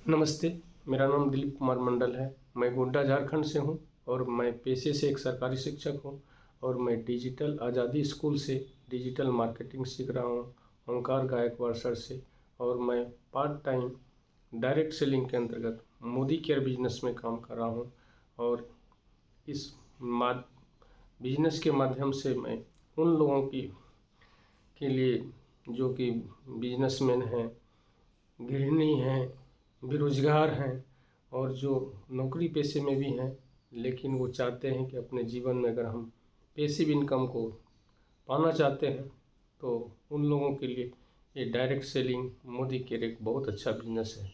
नमस्ते, मेरा नाम दिलीप कुमार मंडल है। मैं गोड्डा झारखंड से हूँ और मैं पेशे से एक सरकारी शिक्षक हूँ और मैं डिजिटल आज़ादी स्कूल से डिजिटल मार्केटिंग सीख रहा हूँ ओंकार गायकवाड़ सर से। और मैं पार्ट टाइम डायरेक्ट सेलिंग के अंतर्गत मोदी केयर बिजनेस में काम कर रहा हूँ। और इस बिजनेस के माध्यम से मैं उन लोगों के लिए जो कि बिजनेसमैन हैं, गृहिणी हैं, बेरोजगार हैं और जो नौकरी पेशे में भी हैं, लेकिन वो चाहते हैं कि अपने जीवन में अगर हम पैसिव इनकम को पाना चाहते हैं तो उन लोगों के लिए ये डायरेक्ट सेलिंग मोदी केयर एक बहुत अच्छा बिजनेस है।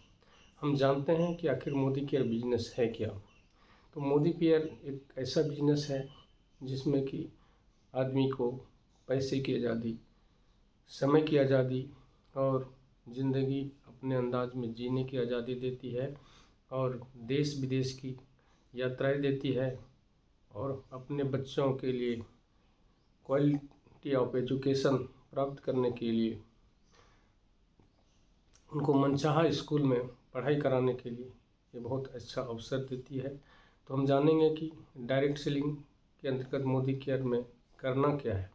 हम जानते हैं कि आखिर मोदी केयर बिजनेस है क्या। तो मोदी केयर एक ऐसा बिजनेस है जिसमें कि आदमी को पैसे की आज़ादी, समय की आज़ादी और ज़िंदगी अपने अंदाज में जीने की आज़ादी देती है और देश विदेश की यात्राएं देती है और अपने बच्चों के लिए क्वालिटी ऑफ एजुकेशन प्राप्त करने के लिए उनको मनचाहा स्कूल में पढ़ाई कराने के लिए ये बहुत अच्छा अवसर देती है। तो हम जानेंगे कि डायरेक्ट सेलिंग के अंतर्गत मोदी केयर में करना क्या है।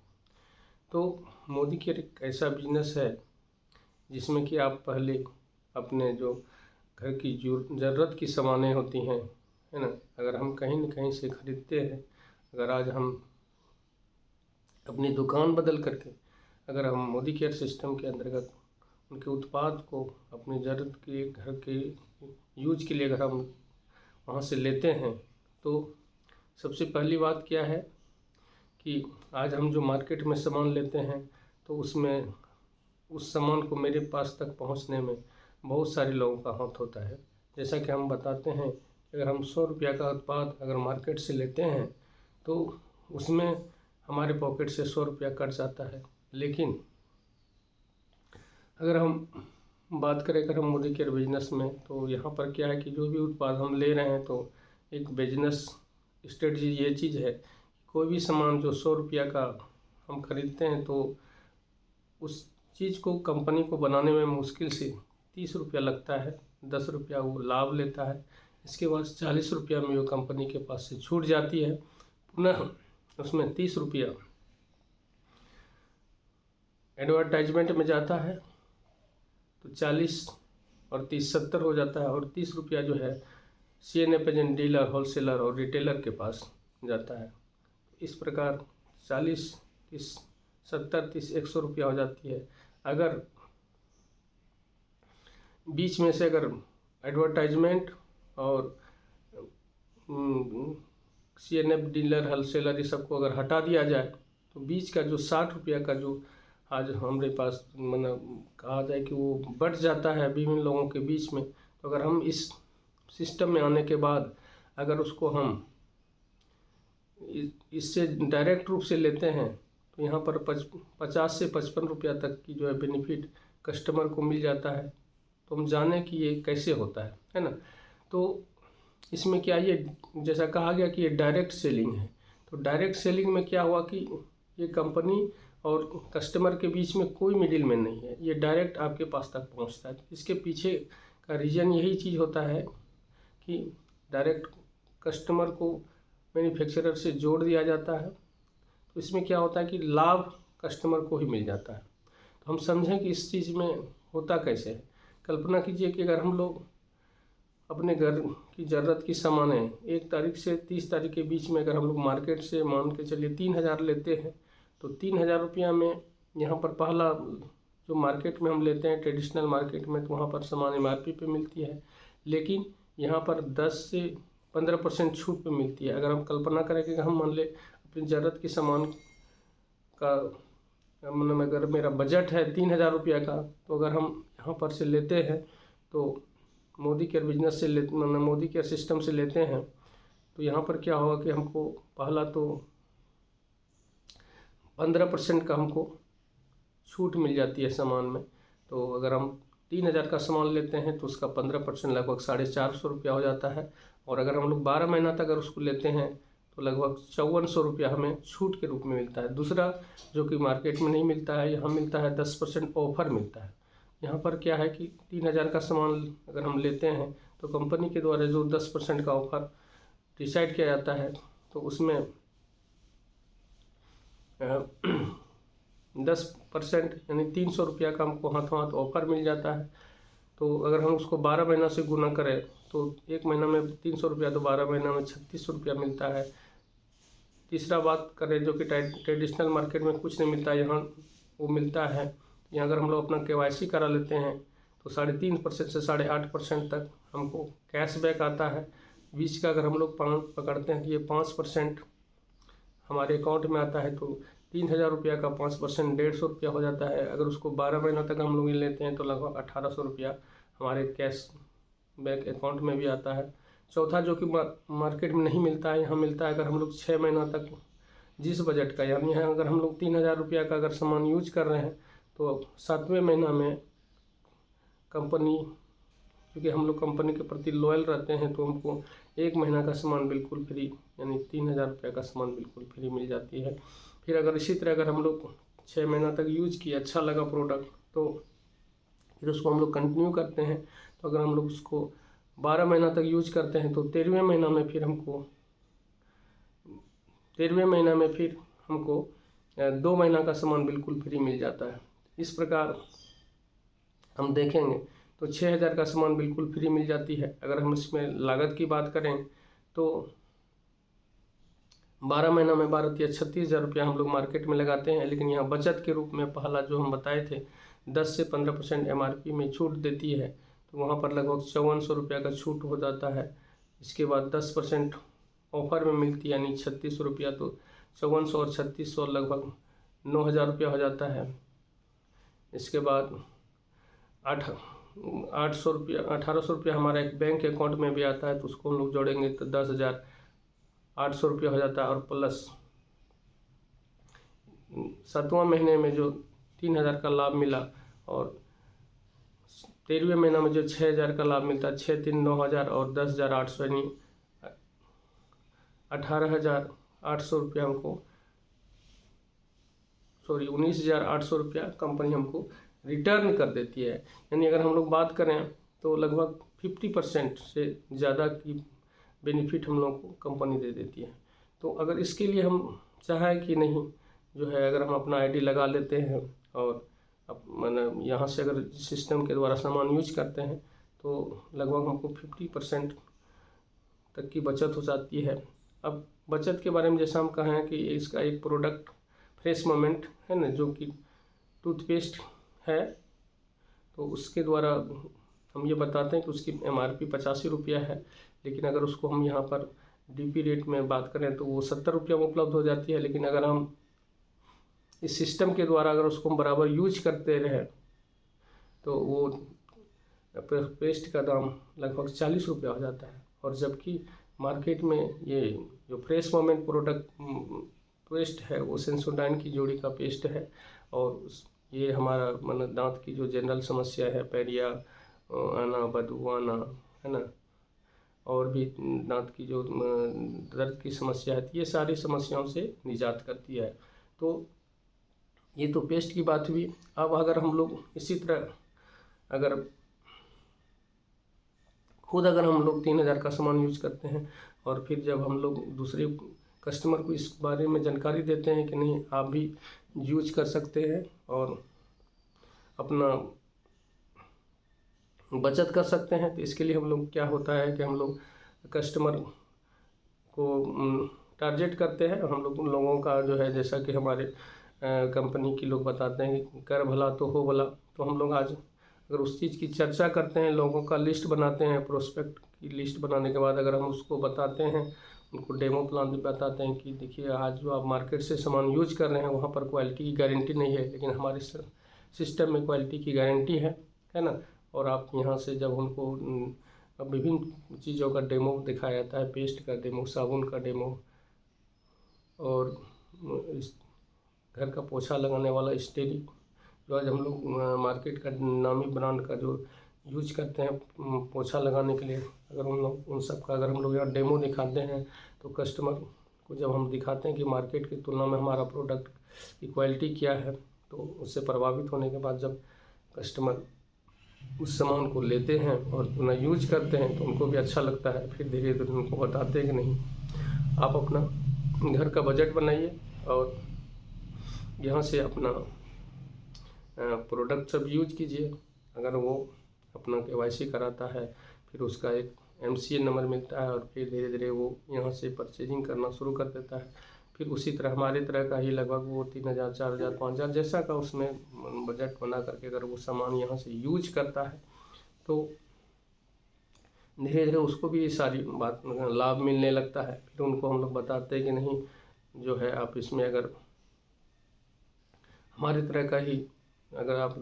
तो मोदी केयर एक ऐसा बिजनेस है जिसमें कि आप पहले अपने जो घर की जो ज़रूरत की सामानें होती हैं, है ना, अगर हम कहीं न कहीं से ख़रीदते हैं, अगर आज हम अपनी दुकान बदल करके अगर हम मोदी केयर सिस्टम के अंतर्गत उनके उत्पाद को अपनी ज़रूरत के घर के यूज के लिए अगर हम वहाँ से लेते हैं तो सबसे पहली बात क्या है कि आज हम जो मार्केट में सामान लेते हैं तो उसमें उस सामान को मेरे पास तक पहुंचने में बहुत सारे लोगों का हाथ होता है। जैसा कि हम बताते हैं कि अगर हम 100 रुपया का उत्पाद अगर मार्केट से लेते हैं तो उसमें हमारे पॉकेट से 100 रुपया कट जाता है। लेकिन अगर हम बात करें अगर हम मोदी केयर बिजनेस में, तो यहाँ पर क्या है कि जो भी उत्पाद हम ले रहे हैं तो एक बिजनेस स्ट्रेटजी ये चीज़ है, कोई भी सामान जो 100 रुपया का हम खरीदते हैं तो उस चीज़ को कंपनी को बनाने में मुश्किल से 30 रुपया लगता है, 10 रुपया वो लाभ लेता है। इसके बाद 40 रुपया में वो कंपनी के पास से छूट जाती है, पुनः उसमें 30 रुपया एडवर्टाइजमेंट में जाता है, तो 40 और 30 70 हो जाता है और 30 रुपया जो है CNF एजेंट, डीलर, होलसेलर और रिटेलर के पास जाता है। इस प्रकार 40, 30, 70, 30, 100 रुपया हो जाती है। अगर बीच में से अगर एडवर्टाइजमेंट और CNF, डीलर, होलसेलर ये सबको अगर हटा दिया जाए तो बीच का जो 60 रुपया का जो आज हमारे पास मतलब कहा जाए कि वो बढ़ जाता है विभिन्न लोगों के बीच में। तो अगर हम इस सिस्टम में आने के बाद अगर उसको हम इससे डायरेक्ट रूप से लेते हैं तो यहाँ पर 50 से 55 रुपया तक की जो है बेनिफिट कस्टमर को मिल जाता है। तो हम जाने कि ये कैसे होता है ना। तो इसमें क्या, ये जैसा कहा गया कि ये डायरेक्ट सेलिंग है। तो डायरेक्ट सेलिंग में क्या हुआ कि ये कंपनी और कस्टमर के बीच में कोई मिडिल मैन नहीं है, ये डायरेक्ट आपके पास तक पहुंचता है। इसके पीछे का रीज़न यही चीज़ होता है कि डायरेक्ट कस्टमर को मैन्युफैक्चरर से जोड़ दिया जाता है। तो इसमें क्या होता है कि लाभ कस्टमर को ही मिल जाता है। तो हम समझें कि इस चीज़ में होता कैसे है। कल्पना कीजिए कि अगर हम लोग अपने घर की ज़रूरत की सामानें 1 तारीख से 30 तारीख के बीच में अगर हम लोग मार्केट से मान के चलिए 3000 लेते हैं तो 3000 रुपया में यहाँ पर पहला जो मार्केट में हम लेते हैं ट्रेडिशनल मार्केट में, तो वहाँ पर सामान MRP पे मिलती है, लेकिन यहाँ पर 10 से 15% छूट पे मिलती है। अगर हम कल्पना करें कि हम मान ले अपनी ज़रूरत की सामान का मतलब अगर मेरा बजट है 3000 रुपया का, तो अगर हम यहाँ पर से लेते हैं तो मोदी केयर बिजनेस से मतलब मोदी केयर सिस्टम से लेते हैं तो यहाँ पर क्या होगा कि हमको पहला तो 15% का हमको छूट मिल जाती है सामान में। तो अगर हम 3000 का सामान लेते हैं तो उसका 15% लगभग 450 रुपया हो जाता है। और अगर हम लोग 12 महीना तक अगर उसको लेते हैं तो लगभग 5400 रुपया हमें छूट के रूप में मिलता है। दूसरा जो कि मार्केट में नहीं मिलता है, यहाँ मिलता है 10% ऑफर मिलता है। यहाँ पर क्या है कि 3000 का सामान अगर हम लेते हैं तो कंपनी के द्वारा जो 10% का ऑफर डिसाइड किया जाता है तो उसमें 10% यानी 300 रुपया का हमको हाथों हाथ ऑफर मिल जाता है। तो अगर हम उसको 12 महीना से गुना करें तो एक महीना में 300 रुपया, तो 12 महीना में 3600 रुपया मिलता है। तीसरा बात करें जो कि ट्रेडिशनल मार्केट में कुछ नहीं मिलता, यहाँ वो मिलता है। यहाँ अगर हम लोग अपना KYC करा लेते हैं तो 3.5% से 8.5% तक हमको कैशबैक आता है। बीच का अगर हम लोग पकड़ते हैं तो ये 5% हमारे अकाउंट में आता है, तो 3000 रुपया का 5% 150 रुपया हो जाता है। अगर उसको 12 महीना तक हम लोग लेते हैं तो लगभग 1800 रुपया हमारे कैश बैक अकाउंट में भी आता है। चौथा जो कि मार्केट में नहीं मिलता है, यहाँ मिलता है। अगर हम लोग 6 महीना तक जिस बजट का, यानी यहाँ अगर हम लोग 3000 रुपया का अगर सामान यूज कर रहे हैं तो 7वें महीना में कंपनी, क्योंकि हम लोग कंपनी के प्रति लॉयल रहते हैं, तो हमको 1 महीना का सामान बिल्कुल फ्री, यानी 3000 रुपये का सामान बिल्कुल फ्री मिल जाती है। फिर अगर इसी तरह अगर हम लोग 6 महीना तक यूज किए, अच्छा लगा प्रोडक्ट, तो फिर उसको हम लोग कंटिन्यू करते हैं। तो अगर हम लोग उसको 12 महीना तक यूज करते हैं तो 13वें महीना में फिर हमको 2 महीना का सामान बिल्कुल फ्री मिल जाता है। इस प्रकार हम देखेंगे तो 6000 का सामान बिल्कुल फ्री मिल जाती है। अगर हम इसमें लागत की बात करें तो 12 महीना में 36,000 रुपया हम लोग मार्केट में लगाते हैं, लेकिन यहाँ बचत के रूप में पहला जो हम बताए थे 10 से 15% MRP में छूट देती है, तो वहाँ पर लगभग 5400 रुपया का छूट हो जाता है। इसके बाद 10% ऑफर में मिलती है, यानी 3600 रुपया, तो 5400 और 3600 लगभग 9000 रुपया हो जाता है। इसके बाद 800 रुपया 1800 रुपया हमारा एक बैंक अकाउंट में भी आता है, तो उसको हम लोग जोड़ेंगे तो 10,800 रुपया हो जाता है। और प्लस 7वां महीने में जो 3000 का लाभ मिला, और 13वें महीना में जो 6000 का लाभ मिलता है, 6 3 9000 और 10,800 यानी 18,800 रुपया हमको, 19,800 रुपया कंपनी हमको रिटर्न कर देती है। यानी अगर हम लोग बात करें तो लगभग 50% से ज़्यादा की बेनिफिट हम लोग को कंपनी दे देती है। तो अगर इसके लिए हम चाहें कि नहीं, जो है अगर हम अपना आईडी लगा लेते हैं और मैंने यहाँ से अगर सिस्टम के द्वारा सामान यूज करते हैं तो लगभग हमको 50% तक की बचत हो जाती है। अब बचत के बारे में जैसा हम कहें कि इसका एक प्रोडक्ट फ्रेश मोमेंट है ना, जो कि टूथपेस्ट है, तो उसके द्वारा हम ये बताते हैं कि उसकी MRP 85 रुपया है, लेकिन अगर उसको हम यहाँ पर DP रेट में बात करें तो वो 70 रुपया में उपलब्ध हो जाती है। लेकिन अगर हम इस सिस्टम के द्वारा अगर उसको हम बराबर यूज करते रहें तो वो पेस्ट का दाम लगभग 40 रुपया हो जाता है। और जबकि मार्केट में ये जो फ्रेश मोमेंट प्रोडक्ट पेस्ट है वो सेंसोडाइन की जोड़ी का पेस्ट है, और ये हमारा मतलब दांत की जो जनरल समस्या है, पैरिया आना, बदबू आना, है ना, और भी दांत की जो दर्द की समस्या है, ये सारी समस्याओं से निजात करती है। तो ये तो पेस्ट की बात हुई। अब अगर हम लोग इसी तरह अगर खुद अगर हम लोग 3000 का सामान यूज करते हैं और फिर जब हम लोग दूसरे कस्टमर को इस बारे में जानकारी देते हैं कि नहीं आप भी यूज कर सकते हैं और अपना बचत कर सकते हैं, तो इसके लिए हम लोग क्या होता है कि हम लोग कस्टमर को टारगेट करते हैं। हम लोग उन लोगों का जो है, जैसा कि हमारे कंपनी के लोग बताते हैं कि कर भला तो हो भला, तो हम लोग आज अगर उस चीज़ की चर्चा करते हैं, लोगों का लिस्ट बनाते हैं, प्रोस्पेक्ट की लिस्ट बनाने के बाद अगर हम उसको बताते हैं, उनको डेमो प्लान भी बताते हैं कि देखिए आज जो आप मार्केट से सामान यूज कर रहे हैं वहाँ पर क्वालिटी की गारंटी नहीं है, लेकिन हमारे सिस्टम में क्वालिटी की गारंटी है ना। और आप यहाँ से जब उनको विभिन्न चीज़ों का डेमो दिखाया जाता है, पेस्ट का डेमो, साबुन का डेमो, और इस घर का पोछा लगाने वाला स्टेरी, जो आज हम लोग मार्केट का नामी ब्रांड का जो यूज करते हैं पोछा लगाने के लिए, अगर हम लोग उन सब का अगर हम लोग यहाँ डेमो दिखाते हैं तो कस्टमर को जब हम दिखाते हैं कि मार्केट की तुलना में हमारा प्रोडक्ट की क्वालिटी क्या है, तो उससे प्रभावित होने के बाद जब कस्टमर उस सामान को लेते हैं और अपना यूज करते हैं तो उनको भी अच्छा लगता है। फिर धीरे धीरे उनको बताते हैं कि नहीं, आप अपना घर का बजट बनाइए और यहाँ से अपना प्रोडक्ट सब यूज कीजिए। अगर वो अपना KYC कराता है, फिर उसका एक MCA नंबर मिलता है और फिर धीरे धीरे वो यहाँ से परचेजिंग करना शुरू कर देता है। फिर उसी तरह हमारे तरह का ही लगभग वो 3000, 4000, 5000 जैसा का उसमें बजट बना करके अगर वो सामान यहाँ से यूज करता है तो धीरे धीरे उसको भी ये सारी बात लाभ मिलने लगता है। फिर उनको हम लोग बताते हैं कि नहीं, जो है आप इसमें अगर हमारे तरह का ही अगर आप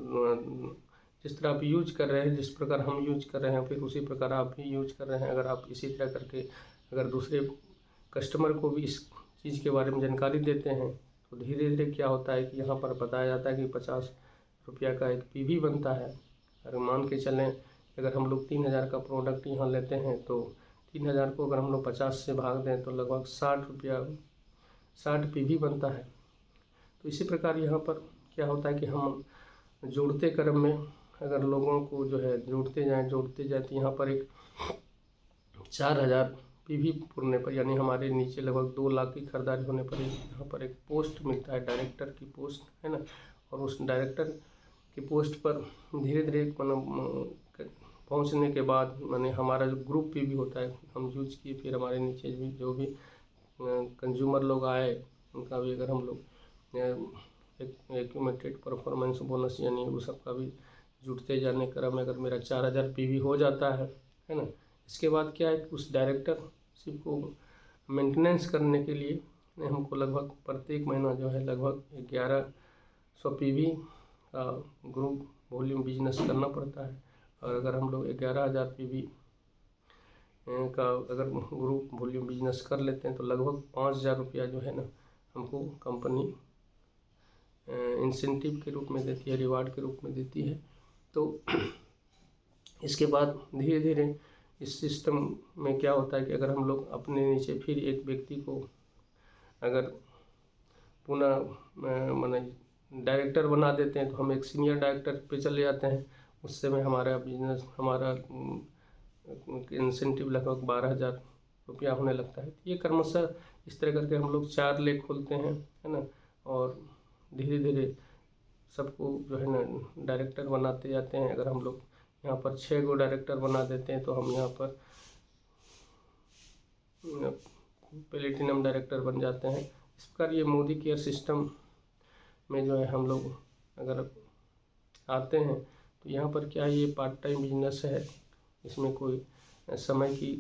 जिस तरह आप यूज कर रहे हैं, जिस प्रकार हम यूज कर रहे हैं, फिर उसी प्रकार आप भी यूज कर रहे हैं। अगर आप इसी तरह करके अगर दूसरे कस्टमर को भी इस चीज़ के बारे में जानकारी देते हैं तो धीरे धीरे क्या होता है कि यहाँ पर बताया जाता है कि 50 रुपया का एक PV बनता है। अगर मान के चलें, अगर हम लोग 3000 का प्रोडक्ट यहाँ लेते हैं तो 3000 को अगर हम लोग 50 से भाग दें तो लगभग 60 PV बनता है। तो इसी प्रकार यहाँ पर क्या होता है कि हम जोड़ते क्रम में अगर लोगों को जो है जोड़ते जाएँ तो यहाँ पर एक 4000 PV पुरने पर, यानी हमारे नीचे लगभग 2 लाख की खरीदारी होने पर यहाँ पर एक पोस्ट मिलता है, डायरेक्टर की पोस्ट है ना। और उस डायरेक्टर की पोस्ट पर धीरे धीरे पहुँचने के बाद माने हमारा जो ग्रुप PV होता है हम यूज किए, फिर हमारे नीचे भी जो भी कंज्यूमर लोग आए उनका भी अगर हम लोग एक्यूमुलेटेड परफॉर्मेंस बोनस यानी वो सबका भी जुड़ते जाने क्रम में अगर मेरा 4000 PV हो जाता है ना। इसके बाद क्या है, उस डायरेक्टरशिप को मेंटेनेंस करने के लिए हमको लगभग प्रत्येक महीना जो है लगभग 1100 PV का ग्रुप वॉल्यूम बिजनेस करना पड़ता है। और अगर हम लोग 11000 PV का अगर ग्रुप वॉल्यूम बिजनेस कर लेते हैं तो लगभग 5000 रुपया जो है ना हमको कंपनी इंसेंटिव के रूप में देती है, रिवार्ड के रूप में देती है। तो इसके बाद धीरे धीरे इस सिस्टम में क्या होता है कि अगर हम लोग अपने नीचे फिर एक व्यक्ति को अगर पुनः माने डायरेक्टर बना देते हैं तो हम एक सीनियर डायरेक्टर पे चले जाते हैं। उस समय हमारा बिजनेस हमारा इंसेंटिव लगभग 12000 रुपया होने लगता है। ये क्रमशः इस तरह करके हम लोग 4 लेख खोलते हैं है ना। और धीरे धीरे सबको जो है ना डायरेक्टर बनाते जाते हैं। अगर हम लोग यहाँ पर 6 गो डायरेक्टर बना देते हैं तो हम यहाँ पर प्लेटिनम डायरेक्टर बन जाते हैं। इस प्रकार ये मोदी केयर सिस्टम में जो है हम लोग अगर आते हैं तो यहाँ पर क्या है, ये पार्ट टाइम बिजनेस है, इसमें कोई समय की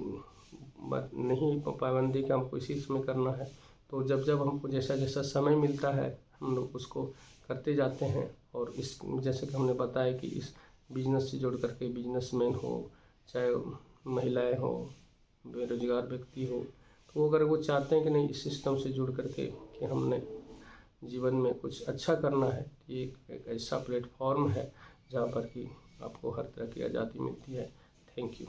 बात नहीं, पाबंदी का हमको इसी इसमें करना है। तो जब जब हमको जैसा जैसा समय मिलता है हम लोग उसको करते जाते हैं। और इस जैसे कि हमने बताया कि इस बिजनेस से जुड़ करके बिजनेसमैन हो चाहे महिलाएं हो बेरोजगार व्यक्ति हो, तो अगर वो चाहते हैं कि नहीं इस सिस्टम से जुड़ करके कि हमने जीवन में कुछ अच्छा करना है, ये एक ऐसा प्लेटफॉर्म है जहाँ पर कि आपको हर तरह की आज़ादी मिलती है। Thank you.